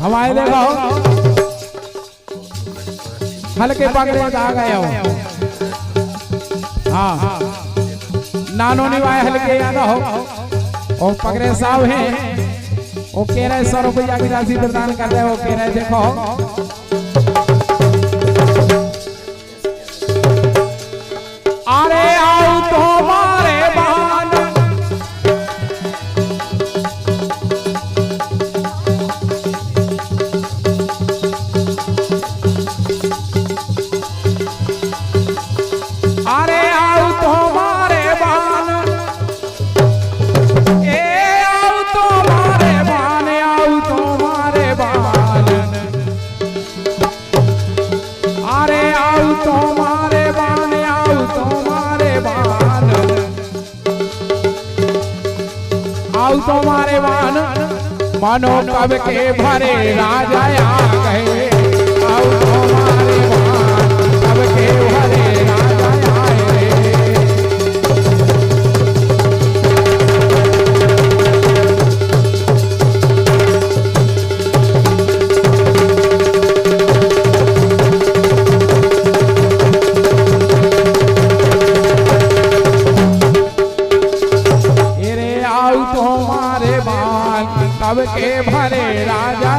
हमारे देखो हल्के पकड़े आ गए हो। हाँ नानो निवाय हल्के याद हो और पकड़े साहब हैं वो कह रहे 100 रुपया की राशि प्रदान कर रहे हो। कह रहे देखो अरे आओ तुम्हारे बान अरे आओ तुम्हारे बान ए आओ तुम्हारे बान आओ तुम्हारे बान अरे आओ तुम्हारे बान आओ तुम्हारे बान आओ तुम्हारे बान मानो कब के भरे राजा आ गए। आओ तुम्हारे बान कब के भरे राजा आए। कब के भरे राजा